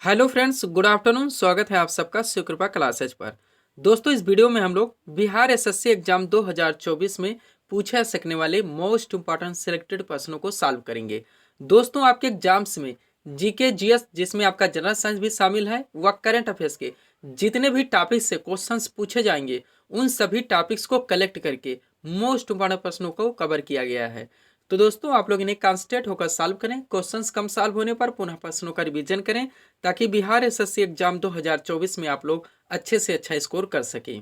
Hello friends, good afternoon. स्वागत है आप सबका सुकृपा क्लासेज पर। दोस्तों, इस वीडियो में हम लोग बिहार एसएससी एग्जाम 2024 में पूछे जा सकने वाले मोस्ट इंपॉर्टेंट सिलेक्टेड प्रश्नों को सॉल्व करेंगे। दोस्तों, आपके एग्जाम्स में जीके जीएस, जिसमें आपका जनरल साइंस भी शामिल है, व करंट अफेयर्स के जितने भी टॉपिक्स से क्वेश्चंस पूछे जाएंगे, उन सभी टॉपिक्स को कलेक्ट करके मोस्ट इंपॉर्टेंट प्रश्नों को कवर किया गया है। तो दोस्तों, आप लोग इन्हें कॉन्सेंट्रेट होकर सॉल्व करें। क्वेश्चंस कम सॉल्व होने पर पुनः प्रश्नों का रिवीजन करें, ताकि बिहार एसएससी एग्जाम 2024 में आप लोग अच्छे से अच्छा स्कोर कर सकें।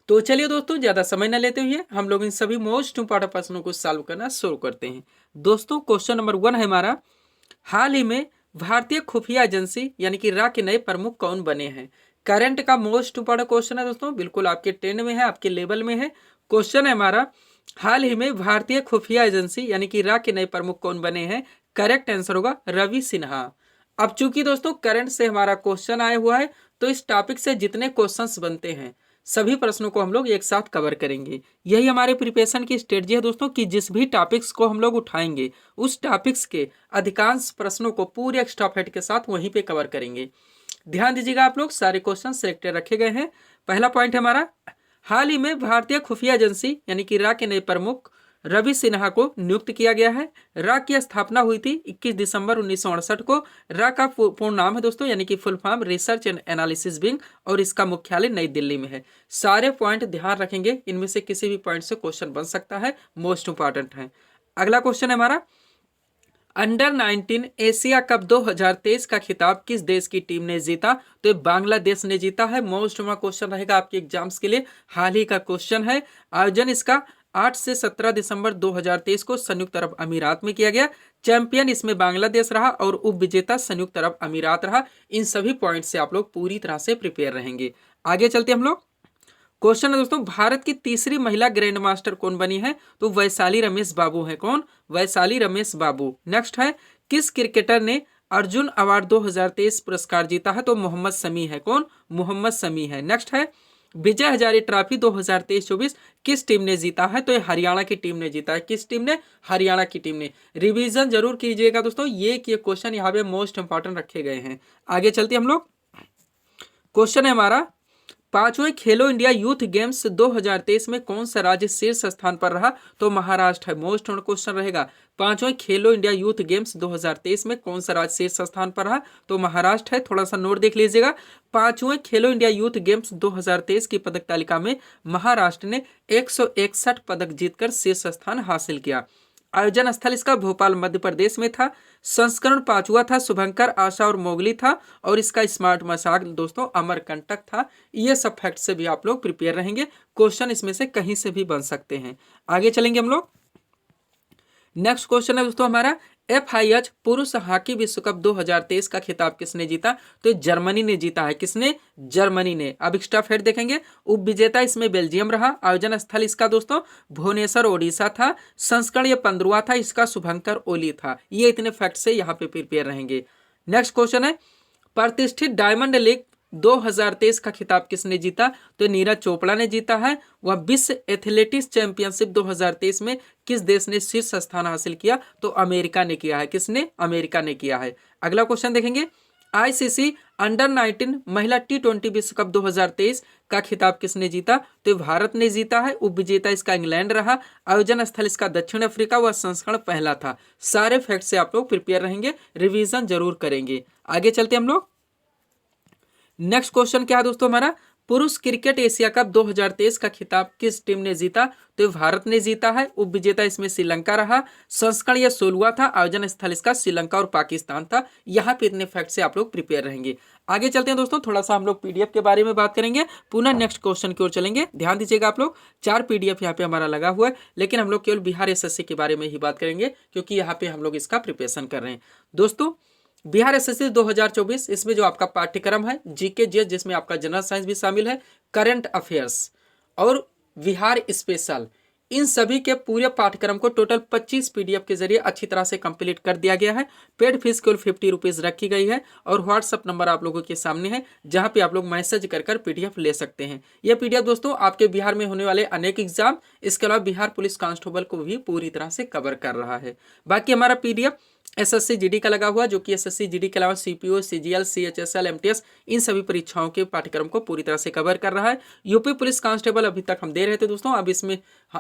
तो चलिए दोस्तों, ज्यादा समय न लेते हुए हम लोग इन सभी मोस्ट इंपॉर्टेंट प्रश्नों को सॉल्व करना शुरू करते हैं। दोस्तों, क्वेश्चन नंबर 1 है हमारा, हाल ही में भारतीय खुफिया एजेंसी यानी कि रा के नए प्रमुख कौन बने हैं। करंट का मोस्ट इंपॉर्टेंट क्वेश्चन है दोस्तों, बिल्कुल आपके ट्रेंड में है, आपके लेवल में है। क्वेश्चन है हमारा, हाल ही में भारतीय खुफिया एजेंसी यानी कि रा के नए प्रमुख कौन बने हैं। करेक्ट आंसर होगा रवि सिन्हा। अब चूंकि दोस्तों करंट से हमारा क्वेश्चन आया हुआ है, तो इस टॉपिक से जितने क्वेश्चंस बनते हैं सभी प्रश्नों को हम लोग एक साथ कवर करेंगे। यही हमारे प्रिपरेशन की स्ट्रेटजी है दोस्तों, कि जिस भी टॉपिक्स को हम लोग उठाएंगे, उस टॉपिक्स के अधिकांश प्रश्नों को पूरे एक्स्ट्रा फैक्ट के साथ वहीं पे कवर करेंगे। ध्यान दीजिएगा, आप लोग सारे क्वेश्चन सिलेक्टेड रखे गए हैं। पहला पॉइंट है हमारा, हाल ही में भारतीय खुफिया एजेंसी यानी कि रा के नए प्रमुख रवि सिन्हा को नियुक्त किया गया है। रा की स्थापना हुई थी 21 दिसंबर 1968 को। रा का पूर्ण नाम है दोस्तों, यानी कि full form research and analysis wing, और इसका मुख्यालय नई दिल्ली में है। सारे पॉइंट ध्यान रखेंगे, इनमें से किसी भी पॉइंट से क्वेश्चन बन सकता है, मोस्ट इंपॉर्टेंट है। अगला क्वेश्चन है हमारा, अंडर 19 एशिया कप 2023 का खिताब किस देश की टीम ने जीता। तो ये बांग्लादेश ने जीता है। मोस्ट इंपॉर्टेंट क्वेश्चन रहेगा आपके एग्जाम्स के लिए, हाल ही का क्वेश्चन है। आयोजन इसका 8 से 17 दिसंबर 2023 को संयुक्त अरब अमीरात में किया गया। चैंपियन इसमें बांग्लादेश रहा और उप विजेता संयुक्त अरब अमीरात रहा। इन सभी पॉइंट से आप लोग पूरी तरह से प्रिपेयर रहेंगे। आगे चलते हम लोग, क्वेश्चन है दोस्तों, भारत की तीसरी महिला ग्रैंड मास्टर कौन बनी है। तो वैशाली रमेश बाबू है। कौन? वैशाली रमेश बाबू। नेक्स्ट है, किस क्रिकेटर ने अर्जुन अवार्ड 2023 पुरस्कार जीता है। तो मोहम्मद शमी है। कौन? मोहम्मद शमी है। नेक्स्ट है, विजय हजारे ट्रॉफी 2023-24 किस टीम ने जीता है। तो ये हरियाणा की टीम ने जीता है। किस टीम ने? हरियाणा की टीम ने। रिवीजन जरूर कीजिएगा दोस्तों, ये क्वेश्चन यहाँ पे मोस्ट इंपॉर्टेंट रखे गए हैं। आगे चलते हम लोग, क्वेश्चन है हमारा, पांचवें खेलो इंडिया यूथ गेम्स 2023 में कौन सा राज्य शीर्ष स्थान पर रहा। तो महाराष्ट्र है। मोस्ट इंपॉर्टेंट क्वेश्चन रहेगा, पांचवें खेलो इंडिया यूथ गेम्स 2023 में कौन सा राज्य शीर्ष स्थान पर रहा। तो महाराष्ट्र है। थोड़ा सा नोट देख लीजिएगा, पांचवें खेलो इंडिया यूथ गेम्स 2023 की पदक तालिका में महाराष्ट्र ने 161 पदक जीतकर शीर्ष स्थान हासिल किया। आयोजन स्थल इसका भोपाल मध्य प्रदेश में था। संस्करण 5वां था, शुभंकर, आशा और मोगली था, और इसका स्मार्ट मजाक दोस्तों अमरकंटक था। ये सब फैक्ट से भी आप लोग प्रिपेयर रहेंगे, क्वेश्चन इसमें से कहीं से भी बन सकते हैं। आगे चलेंगे हम लोग, नेक्स्ट क्वेश्चन है दोस्तों हमारा, FIH पुरुष हॉकी विश्व कप 2023 का खिताब किसने जीता। तो जर्मनी ने जीता है। किसने? जर्मनी ने। अब एक्स्ट्रा फैक्ट देखेंगे, उप विजेता इसमें बेल्जियम रहा। आयोजन स्थल इसका दोस्तों भुवनेश्वर ओडिशा था। संस्करण ये 15वां था, इसका शुभंकर ओली था। ये इतने फैक्ट से यहाँ पे प्रिपेयर रहेंगे। नेक्स्ट क्वेश्चन है, प्रतिष्ठित डायमंड लीग 2023 का खिताब किसने जीता। तो नीरज चोपड़ा ने जीता है। वह विश्व एथलेटिक्स चैंपियनशिप 2023 में किस देश ने शीर्ष स्थान हासिल किया। तो अमेरिका ने किया है। किसने? अमेरिका ने किया है। अगला क्वेश्चन देखेंगे, ICC अंडर 19 महिला T20 विश्व कप 2023 का खिताब किसने जीता। तो भारत ने जीता है। उप विजेता इसका इंग्लैंड रहा। आयोजन स्थल इसका दक्षिण अफ्रीका, वह संस्करण पहला था। सारे फैक्ट से आप लोग प्रिपेयर रहेंगे, रिवीजन जरूर करेंगे। आगे चलते हम लोग, नेक्स्ट क्वेश्चन क्या है दोस्तों हमारा, पुरुष क्रिकेट एशिया कप 2023 का खिताब किस टीम ने जीता। तो भारत ने जीता है। उप विजेता इसमें श्रीलंका रहा। संस्करण यह 16वां था। आयोजन स्थल इसका श्रीलंका और पाकिस्तान था। यहाँ पे इतने फैक्ट से आप लोग प्रिपेयर रहेंगे। आगे चलते हैं दोस्तों, थोड़ा सा हम लोग PDF के बारे में बात करेंगे, पुनः नेक्स्ट क्वेश्चन की ओर चलेंगे। ध्यान दीजिएगा आप लोग, 4 PDF यहाँ पे हमारा लगा हुआ है, लेकिन हम लोग केवल बिहार SSC के बारे में ही बात करेंगे, क्योंकि यहाँ पे हम लोग इसका प्रिपरेशन कर रहे हैं। दोस्तों, बिहार एसएससी 2024, इसमें जो आपका पाठ्यक्रम है GK GS, जिसमें आपका जनरल साइंस भी शामिल है, करंट अफेयर्स और बिहार स्पेशल, इन सभी के पूरे पाठ्यक्रम को टोटल 25 PDF के जरिए अच्छी तरह से कंप्लीट कर दिया गया है। पेड फीस केवल 50 रुपीज़ रखी गई है, और व्हाट्सअप नंबर आप लोगों के सामने है, जहां पे आप लोग मैसेज कर PDF ले सकते हैं। यह PDF दोस्तों आपके बिहार में होने वाले अनेक एग्जाम, इसके अलावा बिहार पुलिस कांस्टेबल को भी पूरी तरह से कवर कर रहा है। बाकी हमारा PDF एसएससी जीडी का लगा हुआ, जो कि एसएससी जीडी के अलावा सीपीओ, सीजीएल, सीएचएसएल, एमटीएस इन सभी परीक्षाओं के पाठ्यक्रम को पूरी तरह से कवर कर रहा है। यूपी पुलिस कांस्टेबल अभी तक हम दे रहे थे दोस्तों, अब इसमें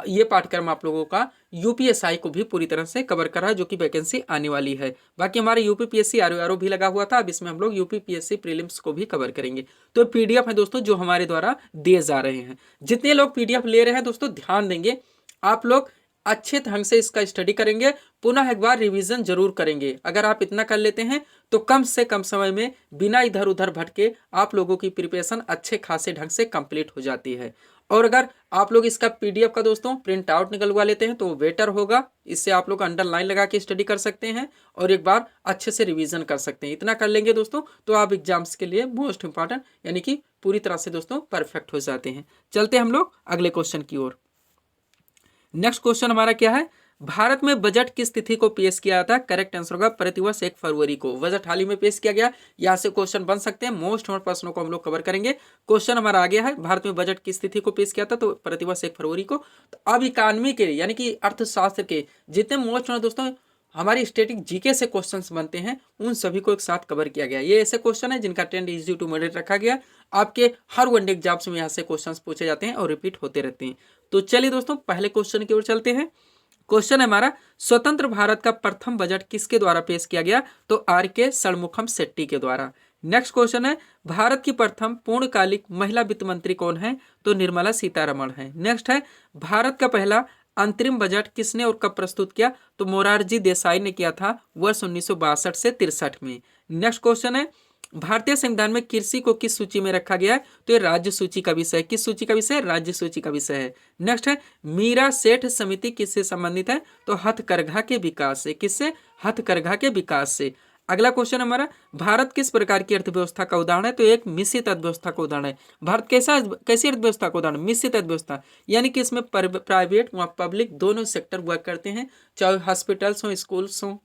ये पाठ्यक्रम आप लोगों का यूपीएसआई को भी पूरी तरह से कवर कर रहा है, जो कि वैकेंसी आने वाली है। बाकी हमारे यूपीपीएससी आरओ भी लगा हुआ था, अब इसमें हम लोग यूपीपीएससी प्रीलिम्स को भी कवर करेंगे। तो पीडीएफ है दोस्तों जो हमारे द्वारा दिए जा रहे हैं। जितने लोग पीडीएफ ले रहे हैं दोस्तों, ध्यान देंगे, आप लोग अच्छे ढंग से इसका स्टडी करेंगे, पुनः एक बार रिवीजन जरूर करेंगे। अगर आप इतना कर लेते हैं तो कम से कम समय में बिना इधर उधर भटके आप लोगों की प्रिपरेशन अच्छे खासे ढंग से कंप्लीट हो जाती है। और अगर आप लोग इसका पीडीएफ का दोस्तों प्रिंट आउट निकलवा लेते हैं तो बेटर होगा, इससे आप लोग अंडरलाइन लगा के स्टडी कर सकते हैं और एक बार अच्छे से रिवीजन कर सकते हैं। इतना कर लेंगे दोस्तों तो आप एग्जाम्स के लिए मोस्ट इंपॉर्टेंट यानी कि पूरी तरह से दोस्तों परफेक्ट हो जाते हैं। चलते हम लोग अगले क्वेश्चन की ओर। नेक्स्ट क्वेश्चन हमारा क्या है, भारत में बजट किस तिथि को पेश किया था? करेक्ट आंसर होगा प्रतिवर्ष 1 फरवरी को। बजट हाल ही में पेश किया गया, यहाँ से क्वेश्चन बन सकते हैं। मोस्ट इंपॉर्टेंट प्रश्नों को हम लोग कवर करेंगे। क्वेश्चन हमारा आ गया है, भारत में बजट किस तिथि को पेश किया था? तो प्रतिवर्ष 1 फरवरी को। तो अब इकोनॉमी के यानी कि अर्थशास्त्र के जितने मोस्ट दोस्तों हमारी स्टैटिक जीके से क्वेश्चंस बनते हैं, उन सभी को एक साथ कवर किया गया। ये ऐसे क्वेश्चन है जिनका ट्रेंड इजी टू मॉडरेट रखा गया। आपके हर वनडे एग्जाम्स में यहाँ से क्वेश्चंस पूछे जाते हैं और रिपीट होते रहते हैं। तो चलिए दोस्तों पहले क्वेश्चन की ओर चलते हैं। क्वेश्चन है हमारा, स्वतंत्र भारत का प्रथम बजट किसके द्वारा पेश किया गया? तो आर.के. षणमुखम शेट्टी के द्वारा। नेक्स्ट क्वेश्चन है, भारत की प्रथम पूर्णकालिक महिला वित्त मंत्री कौन है? तो निर्मला सीतारमण है। नेक्स्ट है, भारत का पहला अंतरिम बजट किसने और कब प्रस्तुत किया? तो मोरारजी देसाई ने किया था वर्ष 1962 से 63 में। नेक्स्ट क्वेश्चन है, भारतीय संविधान में कृषि को किस सूची में रखा गया है? तो ये राज्य सूची का विषय। किस सूची का विषय? राज्य सूची का विषय है। नेक्स्ट है, मीरा सेठ समिति किससे संबंधित है? तो हथकरघा के विकास से। किससे? हथकरघा के विकास से। अगला क्वेश्चन हमारा, भारत किस प्रकार की अर्थव्यवस्था का उदाहरण है? तो एक मिश्रित अर्थव्यवस्था का उदाहरण है। भारत कैसी अर्थव्यवस्था का उदाहरण? मिश्रित अर्थव्यवस्था, यानी कि इसमें प्राइवेट व पब्लिक दोनों सेक्टर वर्क करते हैं, चाहे हॉस्पिटल्स हो, स्कूल्स हो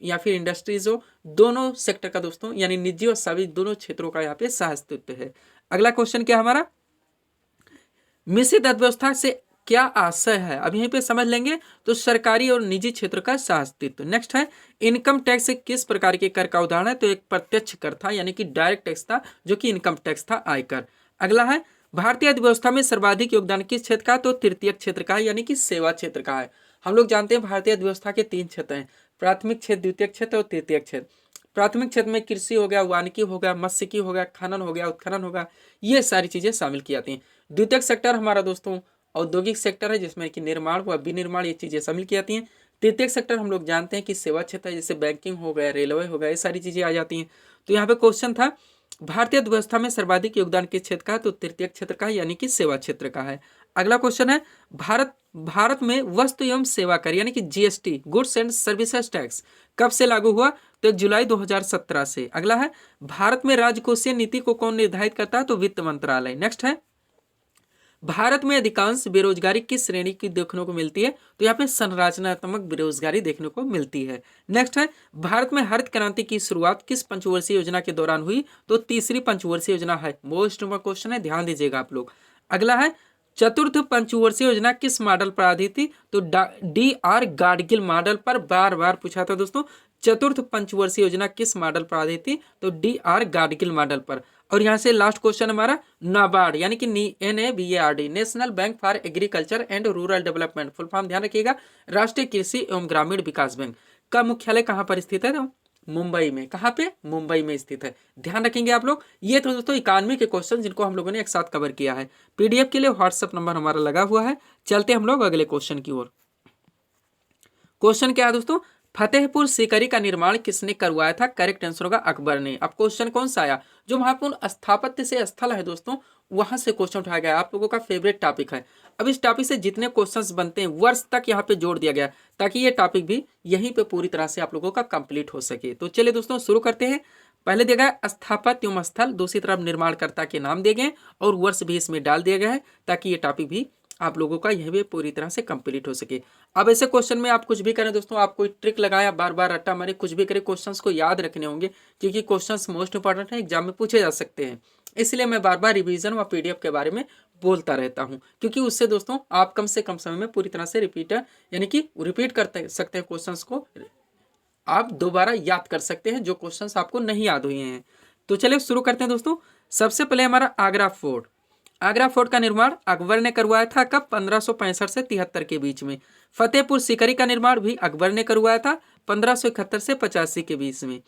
या फिर इंडस्ट्रीज हो, दोनों सेक्टर का दोस्तों यानी निजी और सार्वजनिक दोनों क्षेत्रों का यहाँ पे सहअस्तित्व है। अगला क्वेश्चन क्या हमारा, मिश्रित अर्थव्यवस्था से क्या आशय है? अब यहीं पे समझ लेंगे। तो सरकारी और निजी क्षेत्र का सहअस्तित्व। नेक्स्ट है, इनकम टैक्स किस प्रकार के कर का उदाहरण है? तो एक प्रत्यक्ष कर था यानी कि डायरेक्ट टैक्स था, जो कि इनकम टैक्स था, आयकर। अगला है, भारतीय अर्थव्यवस्था में सर्वाधिक योगदान किस क्षेत्र का? तो तृतीय क्षेत्र का है यानी कि सेवा क्षेत्र का है। हम लोग जानते हैं भारतीय अर्थव्यवस्था के 3 क्षेत्र हैं, प्राथमिक क्षेत्र, द्वितीय क्षेत्र और तृतीय क्षेत्र। प्राथमिक क्षेत्र में कृषि हो गया, वानिकी हो गया, मत्स्यिकी हो गया, खनन हो गया, उत्खनन हो गया, ये सारी चीजें शामिल की जाती हैं। द्वितीय सेक्टर हमारा दोस्तों औद्योगिक सेक्टर है, जिसमें कि निर्माण व विनिर्माण ये चीजें शामिल की जाती हैं। तृतीय सेक्टर हम लोग जानते हैं कि सेवा क्षेत्र है, जैसे बैंकिंग हो गया, रेलवे हो गया, ये सारी चीजें आ जाती हैं। तो यहाँ पे क्वेश्चन था, भारतीय अर्थव्यवस्था में सर्वाधिक योगदान किस क्षेत्र का है? तो तृतीय क्षेत्र का है यानी कि सेवा क्षेत्र का है। अगला क्वेश्चन है, भारत में वस्तु एवं सेवा कर यानी कि GST, goods and services tax कब से लागू हुआ? तो 1 जुलाई 2017 से। अगला है, भारत में राजकोषीय नीति को कौन निर्धारित करता है? तो वित्त मंत्रालय। नेक्स्ट है, भारत में अधिकांश बेरोजगारी किस श्रेणी की देखने को मिलती है? तो यहाँ पे संरचनात्मक बेरोजगारी देखने को मिलती है। नेक्स्ट है, भारत में हरित क्रांति की शुरुआत किस पंचवर्षीय योजना के दौरान हुई? तो तीसरी पंचवर्षीय योजना है। मोस्ट इंपॉर्टेंट क्वेश्चन है, ध्यान दीजिएगा आप लोग। अगला है, चतुर्थ पंचवर्षीय योजना किस मॉडल पर आधारित थी? तो डी.आर. गाडगिल मॉडल पर बार बार पूछा था दोस्तों। चतुर्थ पंचवर्षीय योजना किस मॉडल पर आधारित थी? तो डी.आर. गाडगिल मॉडल पर। और यहाँ से लास्ट क्वेश्चन हमारा, नाबार्ड यानी कि NABARD, national bank for agriculture and rural development, full form ध्यान रखिएगा, राष्ट्रीय कृषि एवं ग्रामीण विकास बैंक का मुख्यालय कहाँ पर स्थित है? तो मुंबई में। कहाँ पे? मुंबई में स्थित है, ध्यान रखेंगे आप लोग। ये तो दोस्तों इकोनॉमी के क्वेश्चन जिनको हम लोगों ने एक साथ कवर किया है। पीडीएफ के लिए व्हाट्सएप नंबर हमारा लगा हुआ है। चलते हम लोग अगले क्वेश्चन की ओर। क्वेश्चन क्या है दोस्तों, फतेहपुर सीकरी का निर्माण किसने करवाया था? करेक्ट आंसर होगा अकबर ने। अब क्वेश्चन कौन सा आया? जो महत्वपूर्ण स्थापत्य से स्थल है दोस्तों, वहां से क्वेश्चन उठाया गया। आप लोगों का फेवरेट टॉपिक है। अब इस टॉपिक से जितने क्वेश्चंस बनते हैं वर्ष तक यहाँ पे जोड़ दिया गया, ताकि ये टॉपिक भी यहीं पे पूरी तरह से आप लोगों का कंप्लीट हो सके। तो चलिए दोस्तों शुरू करते हैं। पहले दिया गया स्थापत्य एवं स्थल, दूसरी तरफ निर्माणकर्ता के नाम दिए गए और वर्ष भी इसमें डाल दिया गया है, ताकि ये टॉपिक भी आप लोगों का यह भी पूरी तरह से कंप्लीट हो सके। अब ऐसे क्वेश्चन में आप कुछ भी करें दोस्तों, आप कोई ट्रिक लगाया, बार बार रट्टा मारे, कुछ भी करें, क्वेश्चंस को याद रखने होंगे, क्योंकि क्वेश्चंस मोस्ट इंपॉर्टेंट है, एग्जाम में पूछे जा सकते हैं। इसलिए मैं बार बार रिवीजन व पीडीएफ के बारे में बोलता रहता हूं, क्योंकि उससे दोस्तों आप कम से कम समय में पूरी तरह से रिपीट कर सकते हैं क्वेश्चंस को, आप दोबारा याद कर सकते हैं जो क्वेश्चंस आपको नहीं याद हुए हैं। तो चलिए शुरू करते हैं दोस्तों। सबसे पहले हमारा आगरा फोर्ट। आगरा फोर्ट का निर्माण अकबर ने करवाया था कब? 1565 से 73 के बीच में। फतेहपुर सीकरी का निर्माण भी अकबर ने करवाया था 1571 से 85 के बीच में।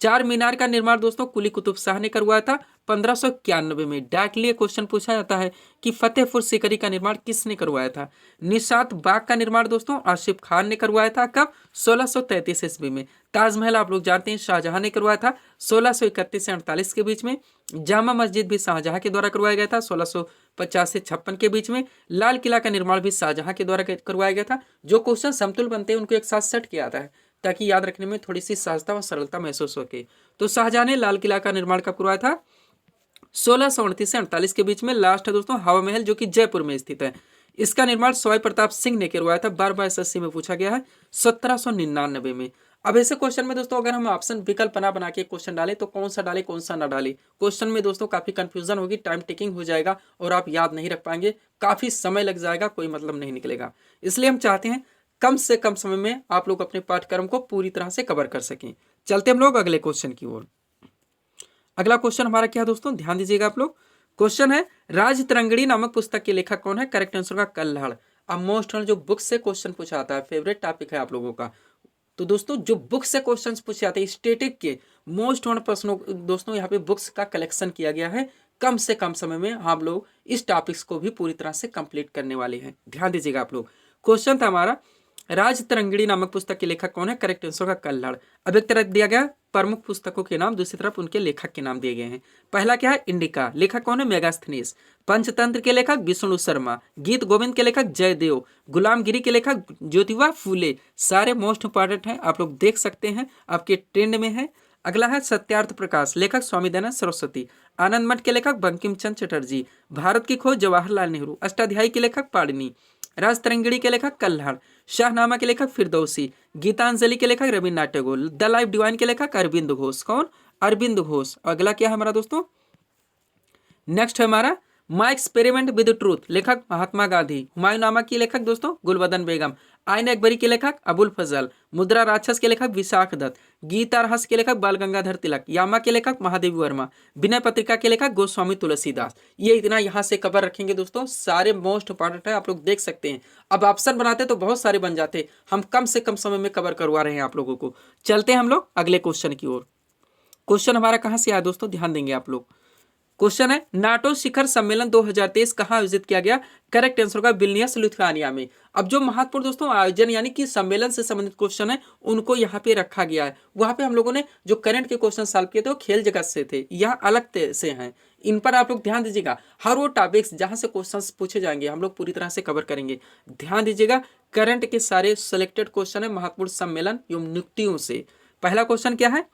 चार मीनार का निर्माण दोस्तों कुली कुतुब शाह ने करवाया था 1591 में। डायरेक्टली क्वेश्चन पूछा जाता है कि फतेहपुर सीकरी का निर्माण किसने करवाया था? निशात बाग का निर्माण दोस्तों आसिफ खान ने करवाया था कब? 1633 ईस्वी में। ताजमहल आप लोग जानते हैं शाहजहां ने करवाया था 1631 से 48 के बीच में। जामा मस्जिद भी शाहजहां के द्वारा करवाया गया था 1650 से 56 के बीच में। लाल किला का निर्माण भी शाहजहां के द्वारा करवाया गया था। जो क्वेश्चन समतुल बनते हैं उनको एक साथ सेट किया जाता है ताकि याद रखने में थोड़ी सी सहजता व सरलता महसूस हो के। तो शाहजहां ने लाल किला का निर्माण कब करवाया था? 1629 से 48 के बीच में। लास्ट है दोस्तों हवा महल जो कि जयपुर में स्थित है। इसका निर्माण सवाई प्रताप सिंह ने करवाया था। बार बार एसएससी में पूछा गया है 1799 में। अब ऐसे क्वेश्चन में दोस्तों अगर हम ऑप्शन विकल्प बना के क्वेश्चन डालें तो कौन सा डाले कौन सा ना डाले, क्वेश्चन में दोस्तों काफी कंफ्यूजन होगी, टाइम टेकिंग हो जाएगा और आप याद नहीं रख पाएंगे, काफी समय लग जाएगा, कोई मतलब नहीं निकलेगा। इसलिए हम चाहते हैं कम से कम समय में आप लोग अपने पाठ्यक्रम को पूरी तरह से कवर कर सकें। चलते हम लोग अगले क्वेश्चन की ओर। अगला क्वेश्चन हमारा क्या है दोस्तों, ध्यान दीजिएगा आप लोग। क्वेश्चन है राजतरंगिणी नामक पुस्तक के लेखक कौन है? करेक्ट आंसर का कल्हड़। अब मोस्ट जो बुक से क्वेश्चन पूछा आता है, फेवरेट टॉपिक है आप लोगों का। तो दोस्तों जो बुक से क्वेश्चंस पूछे जाते हैं स्टैटिक के मोस्ट वन प्रश्नों दोस्तों यहाँ पे बुक्स का कलेक्शन किया गया है। कम से कम समय में हम लोग इस टॉपिक्स को भी पूरी तरह से कंप्लीट करने वाले हैं। ध्यान दीजिएगा आप लोग। क्वेश्चन था हमारा राजतरंगिणी नामक पुस्तक के लेखक कौन है? करेक्ट आंसर का कल्हड़। अब एक तरफ दिया गया प्रमुख पुस्तकों के नाम, दूसरी तरफ उनके लेखक के नाम दिए गए हैं। पहला क्या है? इंडिका, लेखक कौन है? मेगास्थनीज। पंचतंत्र के लेखक विष्णु शर्मा। गीत गोविंद के लेखक जयदेव। गुलामगिरी के लेखक ज्योतिबा फूले। सारे मोस्ट इंपॉर्टेंट हैं, आप लोग देख सकते हैं, आपके ट्रेंड में है। अगला है सत्यार्थ प्रकाश, लेखक स्वामी दयानंद सरस्वती। आनंद मठ के लेखक बंकिम चंद्र चटर्जी। भारत की खोज जवाहरलाल नेहरू। अष्टाध्यायी के लेखक पाणिनि। राजतरंगिणी के लेखक कल्हड़। शाहनामा के लेखक फिरदौसी। गीतांजलि के लेखक Rabindranath Tagore. The life divine के लेखक अरविंद घोष। कौन? अरविंद घोष। अगला क्या है हमारा दोस्तों? नेक्स्ट है हमारा माई एक्सपेरिमेंट विद ट्रूथ, लेखक महात्मा गांधी। हुमायूंनामा की लेखक दोस्तों गुलबदन बेगम। आईन अकबरी के लेखक अबुल फजल। मुद्रा राक्षस के लेखक विशाख दत्त। गीता रहस्य के लेखक बाल गंगाधर तिलक। यामा के लेखक महादेवी वर्मा। विनय पत्रिका के लेखक गोस्वामी तुलसीदास। ये इतना यहाँ से कवर रखेंगे दोस्तों, सारे मोस्ट इंपॉर्टेंट है, आप लोग देख सकते हैं। अब ऑप्शन बनाते तो बहुत सारे बन जाते, हम कम से कम समय में कवर करवा रहे हैं आप लोगों को। चलते हैं हम लोग अगले क्वेश्चन की ओर। क्वेश्चन हमारा कहाँ से आया दोस्तों, ध्यान देंगे आप लोग। क्वेश्चन है नाटो शिखर सम्मेलन 2023 कहाँ आयोजित किया गया? करेक्ट आंसर का विल्नियस लिथुआनिया में। अब जो महत्वपूर्ण दोस्तों आयोजन यानी कि सम्मेलन से संबंधित क्वेश्चन है उनको यहाँ पे रखा गया है। वहां पे हम लोगों ने जो करंट के क्वेश्चन सॉल्व किए थे वो खेल जगत से थे, यहाँ अलग से हैं। इन पर आप लोग ध्यान दीजिएगा, हर वो टॉपिक्स जहां से क्वेश्चन पूछे जाएंगे हम लोग पूरी तरह से कवर करेंगे। ध्यान दीजिएगा, करंट के सारे सिलेक्टेड क्वेश्चन है महत्वपूर्ण सम्मेलन एवं नियुक्तियों से। पहला क्वेश्चन क्या है?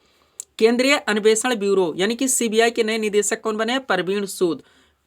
केंद्रीय अन्वेषण ब्यूरो यानी कि सीबीआई के नए निदेशक कौन बने हैं? परवीन सूद।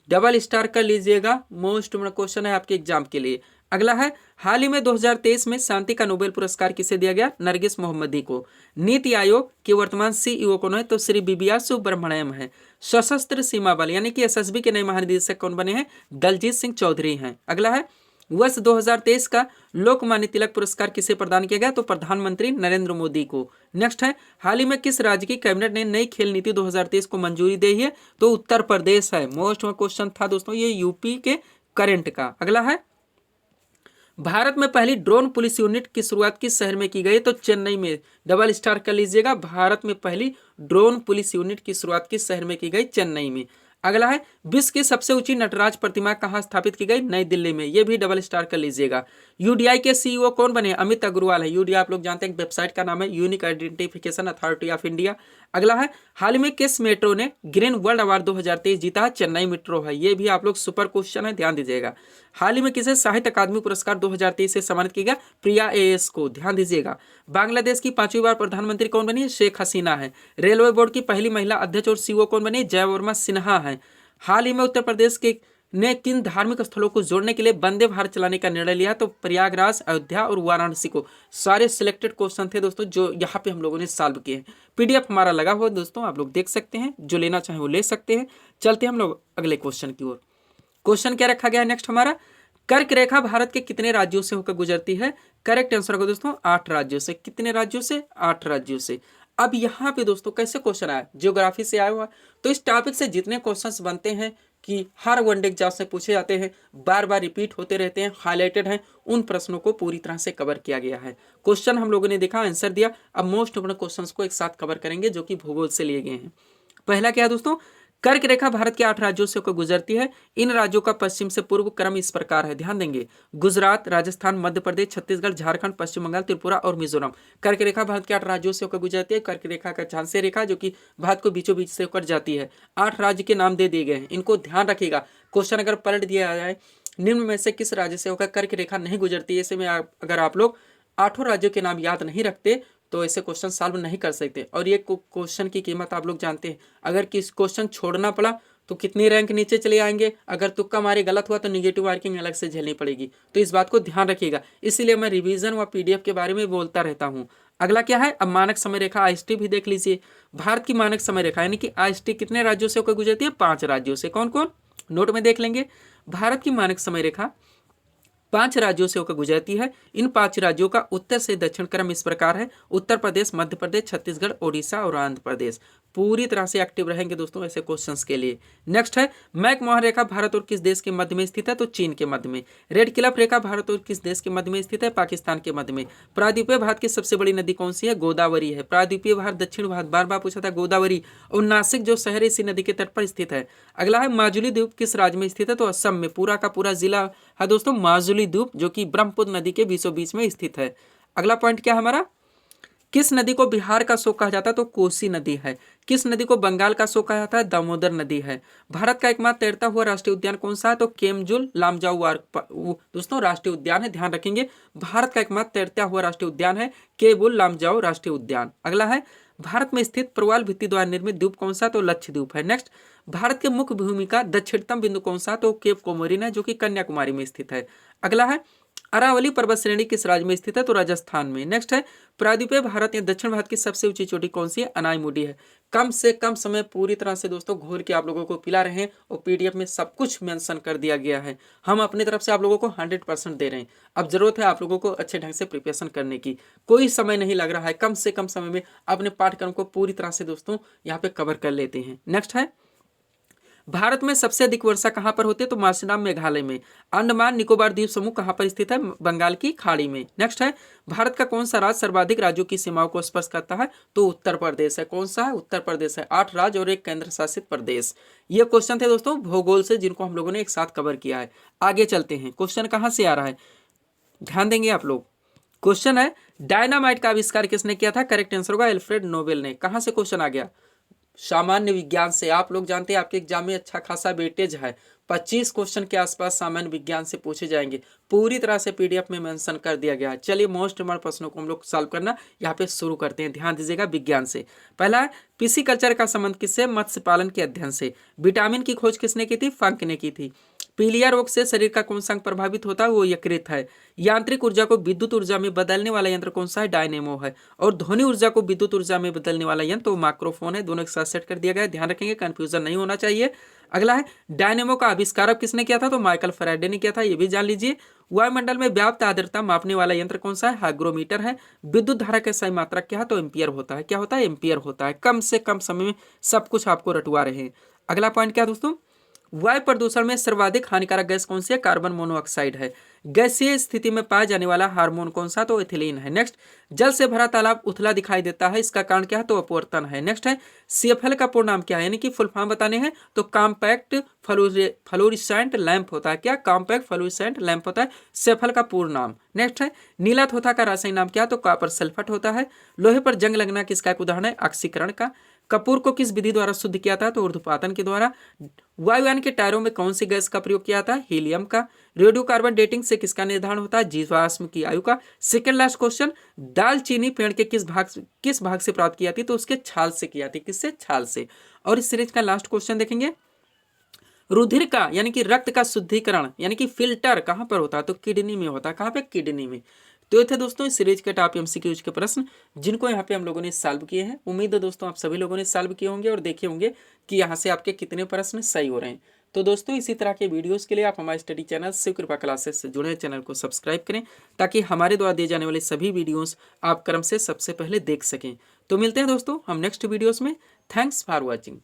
डबल स्टार कर लीजिएगा, मोस्ट क्वेश्चन है आपके एग्जाम के लिए। अगला है हाल ही में 2023 में शांति का नोबेल पुरस्कार किसे दिया गया? नरगिस मोहम्मदी को। नीति आयोग के वर्तमान सीईओ कौन है? तो श्री बीबीआर सुब्रमण्यम है। सशस्त्र सीमा बल यानी कि एसएसबी के नए महानिदेशक कौन बने हैं? दलजीत सिंह चौधरी हैं। अगला है वर्ष 2023 का लोकमान्य तिलक पुरस्कार किसे प्रदान किया गया? तो प्रधानमंत्री नरेंद्र मोदी को। नेक्स्ट है हाल ही में किस राज्य की कैबिनेट ने नई खेल नीति 2023 को मंजूरी दी है? तो उत्तर प्रदेश है। मोस्ट क्वेश्चन था दोस्तों ये यूपी के करंट का। अगला है भारत में पहली ड्रोन पुलिस यूनिट की शुरुआत किस शहर में की गई? तो चेन्नई में। डबल स्टार कर लीजिएगा, भारत में पहली ड्रोन पुलिस यूनिट की शुरुआत किस शहर में की गई? चेन्नई में। अगला है विश्व की सबसे ऊंची नटराज प्रतिमा कहाँ स्थापित की गई? नई दिल्ली में। ये भी डबल स्टार कर लीजिएगा। यूडीआई के सीईओ कौन बने? अमित अग्रवाल है। यूडीआई आप लोग जानते हैं वेबसाइट का नाम है, unique identification authority of India. अगला है हाल ही में किस मेट्रो ने ग्रीन वर्ल्ड अवार्ड 2023 जीता है? चेन्नई मेट्रो है। ये भी आप लोग सुपर क्वेश्चन है, ध्यान दीजिएगा। हाल ही में किसे साहित्य अकादमी पुरस्कार 2023 से सम्मानित किया गया? प्रिया एएस को। ध्यान दीजिएगा। बांग्लादेश की 5वीं बार प्रधानमंत्री कौन बनी? शेख हसीना है। रेलवे बोर्ड की पहली महिला अध्यक्ष और सीईओ कौन बनी? जय वर्मा सिन्हा है। हाल ही में उत्तर प्रदेश के ने किन धार्मिक स्थलों को जोड़ने के लिए वंदे भारत चलाने का निर्णय लिया? तो प्रयागराज, अयोध्या और वाराणसी को। सारे सिलेक्टेड क्वेश्चन थे दोस्तों जो यहाँ पे हम लोगों ने सॉल्व किए हैं। पीडीएफ हमारा लगा हुआ है दोस्तों, आप लोग देख सकते हैं, जो लेना चाहें वो ले सकते हैं। चलते हैं हम लोग अगले क्वेश्चन की ओर। क्वेश्चन क्या रखा गया है नेक्स्ट हमारा? कर्क रेखा भारत के कितने राज्यों से होकर गुजरती है? करेक्ट आंसर होगा दोस्तों 8 राज्यों से। कितने राज्यों से? 8 राज्यों से। अब यहाँ पे दोस्तों कैसे क्वेश्चन आया, ज्योग्राफी से आया हुआ। तो इस टॉपिक से जितने क्वेश्चंस बनते हैं कि हर वनडे एग्जाम से पूछे जाते हैं, बार बार रिपीट होते रहते हैं, हाईलाइटेड हैं, उन प्रश्नों को पूरी तरह से कवर किया गया है। क्वेश्चन हम लोगों ने देखा, आंसर दिया। अब मोस्ट इंपोर्टेंट क्वेश्चंस को एक साथ कवर करेंगे जो कि भूगोल से लिए गए हैं। पहला क्या है दोस्तों, कर्क रेखा भारत के 8 राज्यों से होकर गुजरती है। इन राज्यों का पश्चिम से पूर्व क्रम इस प्रकार है, ध्यान देंगे। गुजरात, राजस्थान, मध्य प्रदेश, छत्तीसगढ़, झारखंड, पश्चिम बंगाल, त्रिपुरा और मिजोरम। कर्क रेखा भारत के 8 राज्यों से होकर गुजरती है। कर्क रेखा का झांसे रेखा जो कि भारत को बीचों बीच से होकर जाती है। 8 राज्य के नाम दे दिए गए हैं, इनको ध्यान रखिएगा। क्वेश्चन अगर पलट दिया जाए, निम्न में से किस राज्य से होकर कर्क रेखा नहीं गुजरती है, ऐसे में अगर आप लोग 8 राज्यों के नाम याद नहीं रखते तो ऐसे क्वेश्चन सॉल्व नहीं कर सकते। और ये क्वेश्चन की कीमत आप लोग जानते हैं, अगर किस क्वेश्चन छोड़ना पड़ा तो कितनी रैंक नीचे चले आएंगे। अगर तुक्का मारे गलत हुआ तो निगेटिव मार्किंग अलग से झेलनी पड़ेगी। तो इस बात को ध्यान रखिएगा, इसीलिए मैं रिवीजन व पीडीएफ के बारे में बोलता रहता हूँ। अगला क्या है, अब मानक समय रेखा आईएसटी भी देख लीजिए। भारत की मानक समय रेखा यानी कि आईएसटी कितने राज्यों से होकर गुजरती है? 5 राज्यों से। कौन कौन? नोट में देख लेंगे। भारत की मानक समय रेखा 5 राज्यों से होकर गुजरती है। इन 5 राज्यों का उत्तर से दक्षिण क्रम इस प्रकार है, उत्तर प्रदेश, मध्य प्रदेश, छत्तीसगढ़, ओडिशा और आंध्र प्रदेश। पूरी तरह से एक्टिव रहेंगे दोस्तों ऐसे क्वेश्चंस के लिए। नेक्स्ट है, मैकमोहन रेखा भारत और किस देश के मध्य में स्थित है? तो चीन के मध्य में। रेड क्लिफ रेखा भारत और किस देश के मध्य में स्थित है? पाकिस्तान के मध्य में। प्रायद्वीपीय भारत की सबसे बड़ी नदी कौन सी है? गोदावरी है। प्रायद्वीपीय भारत, दक्षिण भारत, बार बार पूछा था, गोदावरी। और नासिक जो शहर है इसी नदी के तट पर स्थित है। अगला है, माजुली द्वीप किस राज्य में स्थित है? तो असम में। पूरा का पूरा जिला है दोस्तों माजुली द्वीप जो कि ब्रह्मपुत्र नदी के बीचों बीच में स्थित है। अगला पॉइंट क्या है हमारा, किस नदी को बिहार का शोक कहा जाता है? तो कोसी नदी है। किस नदी को बंगाल का शोक कहा जाता है? दामोदर नदी है। भारत का एकमात्र तैरता हुआ राष्ट्रीय उद्यान कौन सा है? तो केमजुल लामजाऊ दोस्तों राष्ट्रीय उद्यान है, ध्यान रखेंगे। भारत का एकमात्र तैरता हुआ राष्ट्रीय उद्यान है केबुल लामजाऊ राष्ट्रीय उद्यान। अगला है, भारत में स्थित प्रवाल भित्ति द्वारा निर्मित द्वीप कौन सा? तो लक्षद्वीप है। नेक्स्ट, भारत के मुख्य भूमि का दक्षिणतम बिंदु कौन सा? तो केप कोमोरिन है जो कि कन्याकुमारी में स्थित है। अगला है, अरावली पर्वत श्रेणी किस राज्य में स्थित है? तो राजस्थान में। नेक्स्ट है, प्रायद्वीपीय भारत या दक्षिण भारत की सबसे ऊंची चोटी कौन सी है? अनाईमुडी है। कम से कम समय पूरी तरह से दोस्तों घोल के आप लोगों को पिला रहे हैं और पीडीएफ में सब कुछ मेंशन कर दिया गया है। हम अपनी तरफ से आप लोगों को 100% दे रहे हैं। अब जरूरत है आप लोगों को अच्छे ढंग से प्रिपरेशन करने की। कोई समय नहीं लग रहा है, कम से कम समय में अपने पाठ्यक्रम को पूरी तरह से दोस्तों यहाँ पे कवर कर लेते हैं। नेक्स्ट है, भारत में सबसे अधिक वर्षा कहाँ पर होती है? तो मार्शलम मेघालय में। अंडमान निकोबार द्वीप समूह कहाँ पर स्थित है? बंगाल की खाड़ी में। नेक्स्ट है, भारत का कौन सा राज्य सर्वाधिक राज्यों की सीमाओं को स्पर्श करता है? तो उत्तर प्रदेश है। कौन सा है? उत्तर प्रदेश है। 8 राज्य और 1 केंद्र शासित प्रदेश। ये क्वेश्चन थे दोस्तों भूगोल से, जिनको हम लोगों ने एक साथ कवर किया है। आगे चलते हैं, क्वेश्चन कहाँ से आ रहा है, ध्यान देंगे आप लोग। क्वेश्चन है, डायनामाइट का आविष्कार किसने किया था? करेक्ट आंसर होगा एल्फ्रेड नोबेल ने। कहां से क्वेश्चन आ गया? सामान्य विज्ञान से। आप लोग जानते हैं आपके एग्जाम में अच्छा खासा वेटेज है, 25 क्वेश्चन के आसपास सामान्य विज्ञान से पूछे जाएंगे। पूरी तरह से पीडीएफ में मेंशन कर दिया गया है। चलिए मोस्ट इम्पोर्टेंट प्रश्नों को हम लोग सॉल्व करना यहाँ पे शुरू करते हैं। ध्यान दीजिएगा विज्ञान से। पहला है, पिसीकल्चर का संबंध किससे? मत्स्य पालन के अध्ययन से। विटामिन की खोज किसने की थी? फंक ने की थी। पीलिया रोग से शरीर का कौन सा अंग प्रभावित होता है? वो यकृत है। यांत्रिक ऊर्जा को विद्युत ऊर्जा में बदलने वाला यंत्र कौन सा है? डायनेमो है। और ध्वनि ऊर्जा को विद्युत ऊर्जा में बदलने वाला यंत्र तो माइक्रोफोन है। दोनों एक साथ सेट कर दिया गया है, ध्यान रखेंगे, कंफ्यूजन नहीं होना चाहिए। अगला है, डायनेमो का आविष्कारक किसने किया था? तो माइकल फैराडे ने किया था, ये भी जान लीजिए। वायुमंडल में व्याप्त आर्द्रता मापने वाला यंत्र कौन सा है? हाइग्रोमीटर है। विद्युत धारा का सही मात्रक क्या है? तो एम्पियर होता है। क्या होता है? एम्पियर होता है। कम से कम समय में सब कुछ आपको रटवा रहे हैं। अगला पॉइंट क्या दोस्तों, वायु प्रदूषण में सर्वाधिक हानिकारक गैस कौन सी है? कार्बन मोनोऑक्साइड है। गैसीय स्थिति में पाया जाने वाला हार्मोन कौन सा? तो एथिलीन है। नेक्स्ट, जल से भरा तालाब उथला दिखाई देता है, इसका कारण क्या है? तो अपवर्तन है। नेक्स्ट है, सीएफएल का पूर्ण नाम क्या है, यानी कि फुल फॉर्म बताने हैं तो कॉम्पैक्ट फ्लोरिसेंट लैंप होता है। क्या? कॉम्पैक्ट फ्लोरिसेंट लैंप होता है सीएफएल का पूर्ण नाम। नेक्स्ट है, नीला थोथा का रासायनिक नाम क्या है? तो कॉपर सल्फेट होता है। लोहे पर जंग लगना किसका एक उदाहरण है? ऑक्सीकरण का। कपूर को किस विधि द्वारा शुद्ध किया था? तो ऊर्ध्वपातन के द्वारा। वायुयान के टायरों में कौन सी गैस का प्रयोग किया था? हीलियम का। रेडियोकार्बन डेटिंग से किसका निर्धारण होता है? जीवाश्म की आयु का। सेकंड लास्ट क्वेश्चन, दालचीनी पेड़ के किस भाग से प्राप्त की जाती? तो उसके छाल से की जाती। किससे? छाल से। और इस सीरीज का लास्ट क्वेश्चन देखेंगे, रुधिर का यानी कि रक्त का शुद्धिकरण यानी कि फिल्टर कहां पर होता है? तो किडनी में होता है। कहां पे? किडनी में। तो ये थे दोस्तों इस सीरीज के टॉप एमसीक्यूज के प्रश्न, जिनको यहाँ पे हम लोगों ने सॉल्व किए हैं। उम्मीद है दोस्तों आप सभी लोगों ने सॉल्व किए होंगे और देखे होंगे कि यहाँ से आपके कितने प्रश्न सही हो रहे हैं। तो दोस्तों इसी तरह के वीडियोस के लिए आप हमारे स्टडी चैनल शिव कृपा क्लासेस से जुड़े चैनल को सब्सक्राइब करें, ताकि हमारे द्वारा दिए जाने वाले सभी वीडियोस आप क्रम से सबसे पहले देख सकें। तो मिलते हैं दोस्तों हम नेक्स्ट वीडियोस में। Thanks for watching.